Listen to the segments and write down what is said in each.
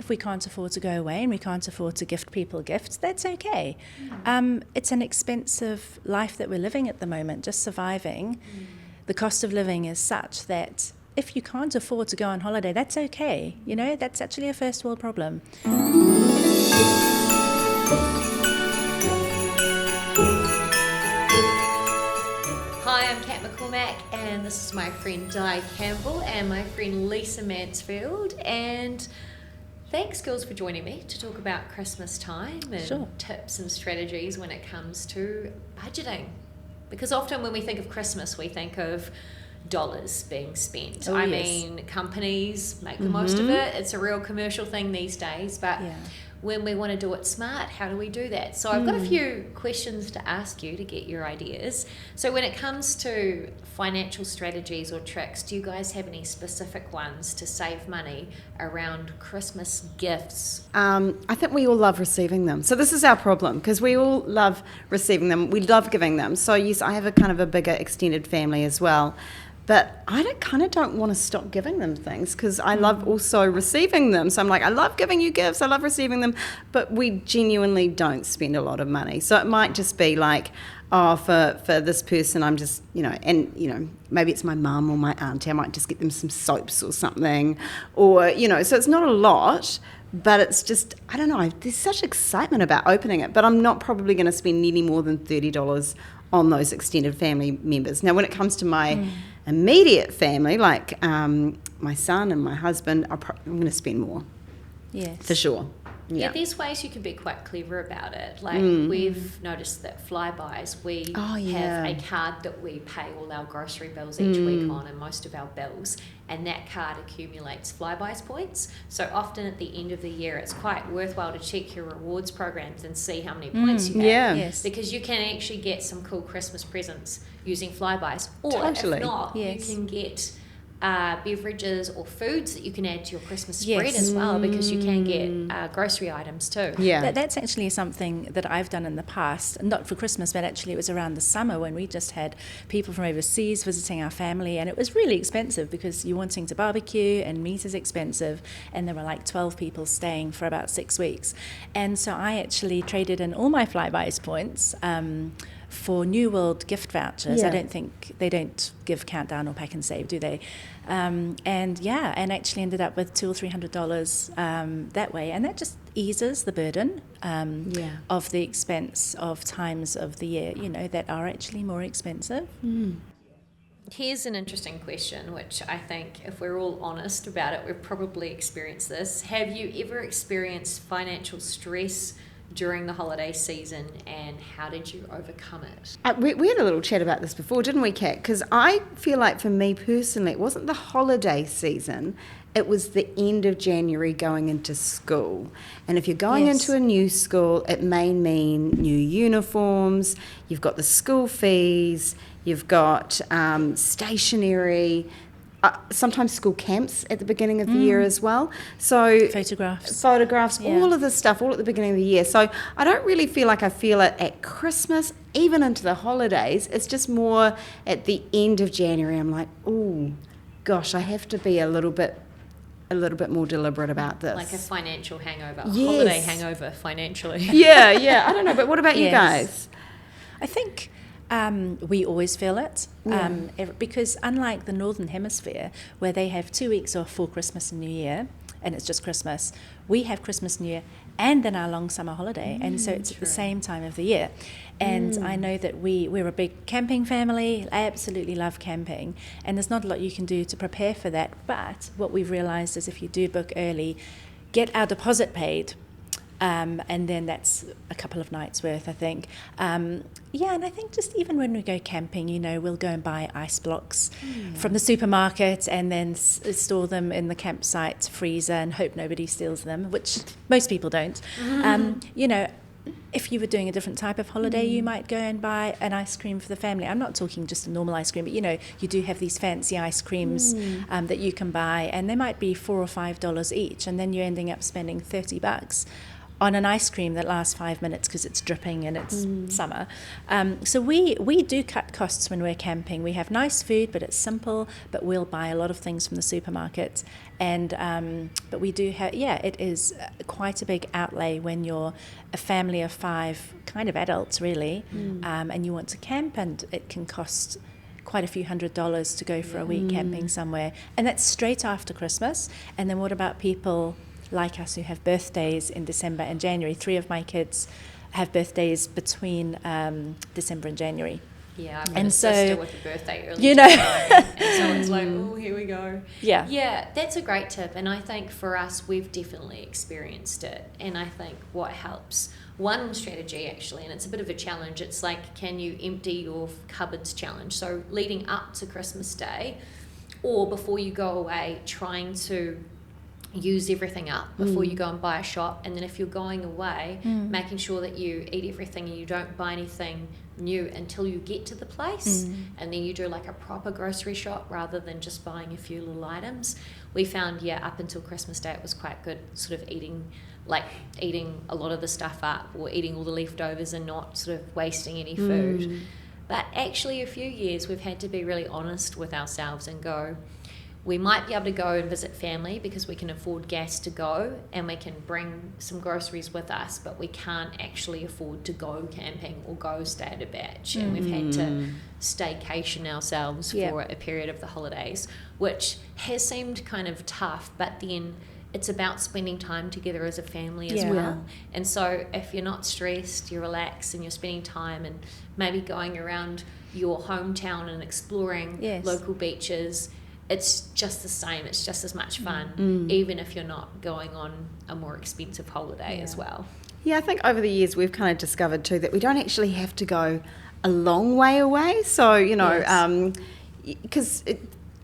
if we can't afford to go away and we can't afford to gift people gifts, that's okay. It's an expensive life that we're living at the moment, just surviving. The cost of living is such that if you can't afford to go on holiday, that's okay. You know, that's actually a first world problem. Hi, I'm Kat McCormack, and this is my friend Diane Campbell and my friend Lisa Mansfield. And thanks, girls, for joining me to talk about Christmas time and tips and strategies when it comes to budgeting. Because often when we think of Christmas, we think of dollars being spent. I mean, companies make the most of it. It's a real commercial thing these days, but when we want to do it smart, how do we do that? So I've got a few questions to ask you to get your ideas. So when it comes to financial strategies or tricks, do you guys have any specific ones to save money around Christmas gifts? I think we all love receiving them. So this is our problem, because we all love receiving them. We love giving them. So yes, I have a kind of a bigger extended family as well. But I don't want to stop giving them things, because I love also receiving them. So I'm like, I love giving you gifts, I love receiving them, but we genuinely don't spend a lot of money. So it might just be like, oh, for this person, I'm just, maybe it's my mum or my auntie, I might just get them some soaps or something. Or, so it's not a lot, but it's just, I don't know, there's such excitement about opening it, but I'm not probably going to spend any more than $30 on those extended family members. Now, when it comes to my immediate family, like my son and my husband, I'm going to spend more. Yes. For sure. Yeah, there's ways you can be quite clever about it. Like we've noticed that Flybuys, we have a card that we pay all our grocery bills each week on, and most of our bills, and that card accumulates Flybuys points. So often at the end of the year, it's quite worthwhile to check your rewards programs and see how many points you have, because you can actually get some cool Christmas presents using Flybuys, or if not, you can get beverages or foods that you can add to your Christmas spread as well, because you can get grocery items too. That's actually something that I've done in the past, not for Christmas, but actually it was around the summer when we just had people from overseas visiting our family, and it was really expensive because you're wanting to barbecue and meat is expensive, and there were like 12 people staying for about 6 weeks. And so I actually traded in all my Flybuys points for New World gift vouchers. I don't think they don't give Countdown or Pack and Save, do they? And actually ended up with $200 or $300 that way, and that just eases the burden of the expense of times of the year, that are actually more expensive. Here's an interesting question, which I think if we're all honest about it, we've probably experienced this. Have you ever experienced financial stress during the holiday season, and how did you overcome it? We had a little chat about this before, didn't we, Kat? Because I feel like for me personally, it wasn't the holiday season, it was the end of January going into school. And if you're going into a new school, it may mean new uniforms, you've got the school fees, you've got stationery, sometimes school camps at the beginning of the year as well. So photographs, all of this stuff, all at the beginning of the year. So I don't really feel like I feel it at Christmas, even into the holidays. It's just more at the end of January. I'm like, oh gosh, I have to be a little bit more deliberate about this. Like a financial hangover, a holiday hangover financially. Yeah. I don't know, but what about you guys? I think we always feel it, because unlike the Northern Hemisphere, where they have 2 weeks off for Christmas and New Year, and it's just Christmas, we have Christmas, New Year, and then our long summer holiday, and so it's at the same time of the year. And I know that we're a big camping family. I absolutely love camping, and there's not a lot you can do to prepare for that, but what we've realised is if you do book early, get our deposit paid, and then that's a couple of nights worth, I think. And I think just even when we go camping, we'll go and buy ice blocks from the supermarket and then store them in the campsite freezer and hope nobody steals them, which most people don't. If you were doing a different type of holiday, you might go and buy an ice cream for the family. I'm not talking just a normal ice cream, but you do have these fancy ice creams that you can buy, and they might be $4 or $5 each, and then you're ending up spending $30 on an ice cream that lasts 5 minutes because it's dripping and it's summer. So we do cut costs when we're camping. We have nice food, but it's simple, but we'll buy a lot of things from the supermarket. And but we do have, it is quite a big outlay when you're a family of 5 kind of adults, really, and you want to camp, and it can cost quite a few $100s to go for a week camping somewhere. And that's straight after Christmas. And then what about people like us who have birthdays in December and January? 3 of my kids have birthdays between December and January. Yeah, I've got and a so, sister with a birthday early you know. January, and so it's like, oh, here we go. Yeah, that's a great tip, and I think for us, we've definitely experienced it. And I think what helps, one strategy actually, and it's a bit of a challenge, it's like, can you empty your cupboards challenge? So leading up to Christmas Day, or before you go away, trying to use everything up before you go and buy a shop. And then if you're going away, making sure that you eat everything and you don't buy anything new until you get to the place, and then you do like a proper grocery shop rather than just buying a few little items. We found up until Christmas Day it was quite good, sort of eating a lot of the stuff up, or eating all the leftovers and not sort of wasting any food. But actually a few years we've had to be really honest with ourselves and go, we might be able to go and visit family because we can afford gas to go and we can bring some groceries with us, but we can't actually afford to go camping or go stay at a batch. And we've had to staycation ourselves for a period of the holidays, which has seemed kind of tough, but then it's about spending time together as a family as well. And so if you're not stressed, you're relaxed and you're spending time and maybe going around your hometown and exploring local beaches, it's just the same, it's just as much fun, even if you're not going on a more expensive holiday as well. Yeah, I think over the years we've kind of discovered too that we don't actually have to go a long way away. So, you know, because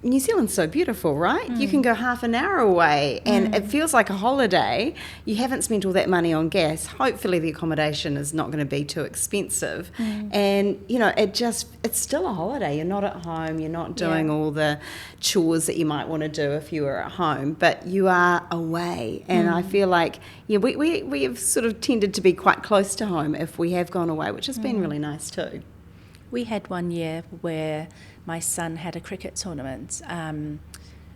New Zealand's so beautiful, right? You can go half an hour away and it feels like a holiday. You haven't spent all that money on gas. Hopefully the accommodation is not going to be too expensive. And, you know, it's still a holiday. You're not at home. You're not doing all the chores that you might want to do if you were at home, but you are away. And I feel like, we have sort of tended to be quite close to home if we have gone away, which has been really nice too. We had one year where my son had a cricket tournament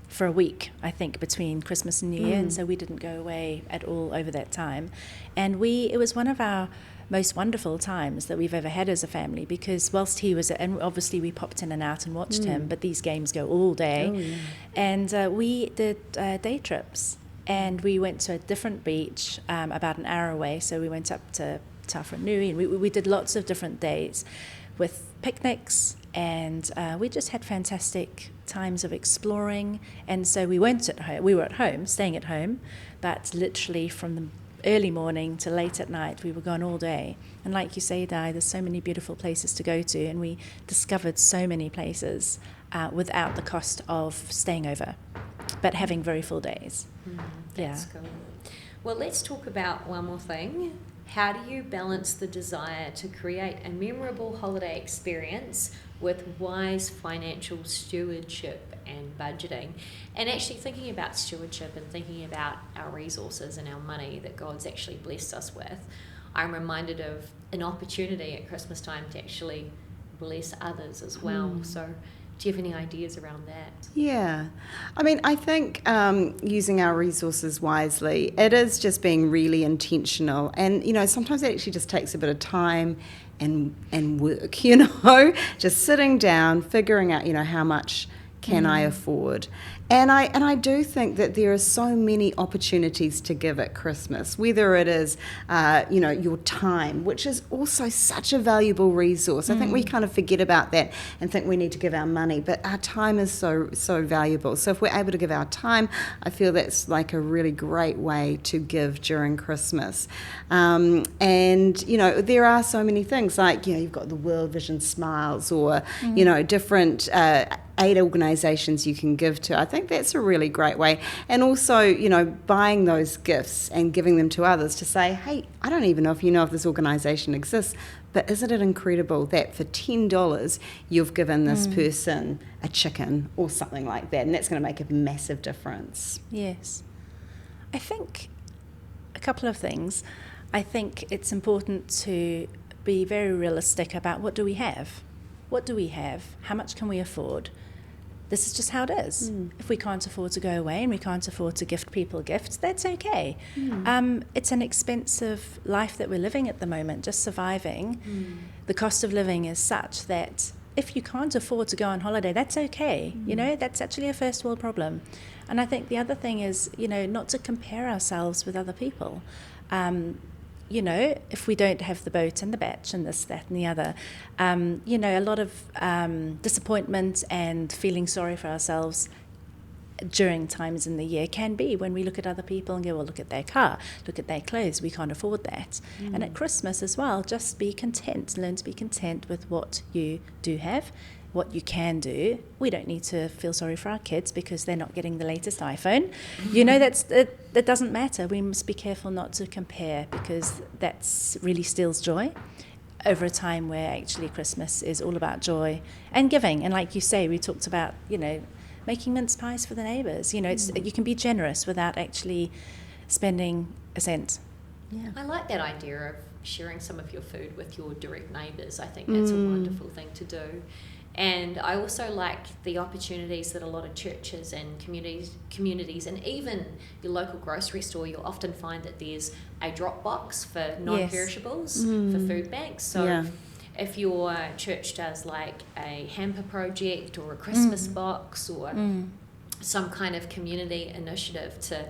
for a week, I think, between Christmas and New Year, and so we didn't go away at all over that time. And it was one of our most wonderful times that we've ever had as a family, because whilst he was, and obviously we popped in and out and watched him, but these games go all day. And we did day trips, and we went to a different beach about an hour away. So we went up to Tawharanui, and we did lots of different days with picnics, and we just had fantastic times of exploring. And so we weren't at home, we were at home, staying at home, but literally from the early morning to late at night we were gone all day. And like you say, Di, there's so many beautiful places to go to, and we discovered so many places without the cost of staying over, but having very full days. That's cool. Well, let's talk about one more thing. How do you balance the desire to create a memorable holiday experience with wise financial stewardship and budgeting? And actually thinking about stewardship and thinking about our resources and our money that God's actually blessed us with, I'm reminded of an opportunity at Christmas time to actually bless others as well. So do you have any ideas around that? Yeah. I mean, I think using our resources wisely, it is just being really intentional. And, you know, sometimes it actually just takes a bit of time and work, you know, just sitting down, figuring out, you know, how much can I afford. And I do think that there are so many opportunities to give at Christmas, whether it is, you know, your time, which is also such a valuable resource. I think we kind of forget about that and think we need to give our money, but our time is so valuable. So if we're able to give our time, I feel that's like a really great way to give during Christmas. And, you know, there are so many things like, you know, you've got the World Vision Smiles or, you know, different aid organisations you can give to. I think that's a really great way. And also, you know, buying those gifts and giving them to others to say, hey, I don't even know if you know if this organisation exists, but isn't it incredible that for $10 you've given this person a chicken or something like that, and that's going to make a massive difference. Yes. I think a couple of things. I think it's important to be very realistic about what do we have? What do we have? How much can we afford? This is just how it is. If we can't afford to go away and we can't afford to gift people gifts, that's okay. It's an expensive life that we're living at the moment, just surviving. The cost of living is such that if you can't afford to go on holiday, that's okay. You know, that's actually a first world problem. And I think the other thing is, you know, not to compare ourselves with other people. You know, if we don't have the boat and the batch and this, that and the other, you know, a lot of disappointment and feeling sorry for ourselves during times in the year can be when we look at other people and go, well, look at their car, look at their clothes, we can't afford that. And at Christmas as well, just be content, learn to be content with what you do have, what you can do. We don't need to feel sorry for our kids because they're not getting the latest iPhone. You know, that doesn't matter. We must be careful not to compare because that's really steals joy over a time where actually Christmas is all about joy and giving. And like you say, we talked about, you know, making mince pies for the neighbours. You know, you can be generous without actually spending a cent. Yeah. I like that idea of sharing some of your food with your direct neighbours. I think that's a wonderful thing to do. And I also like the opportunities that a lot of churches and communities and even your local grocery store, you'll often find that there's a drop box for non-perishables, for food banks. So if your church does like a hamper project or a Christmas box or some kind of community initiative to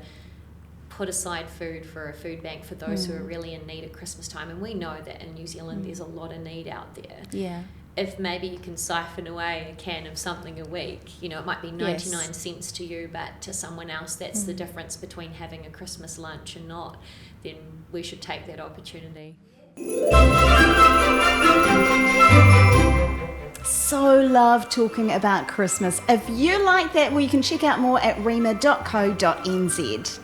put aside food for a food bank for those who are really in need at Christmas time, and we know that in New Zealand there's a lot of need out there. Yeah. If maybe you can siphon away a can of something a week, you know, it might be 99 cents to you, but to someone else that's the difference between having a Christmas lunch and not, then we should take that opportunity. So love talking about Christmas. If you like that, well, you can check out more at rhema.co.nz.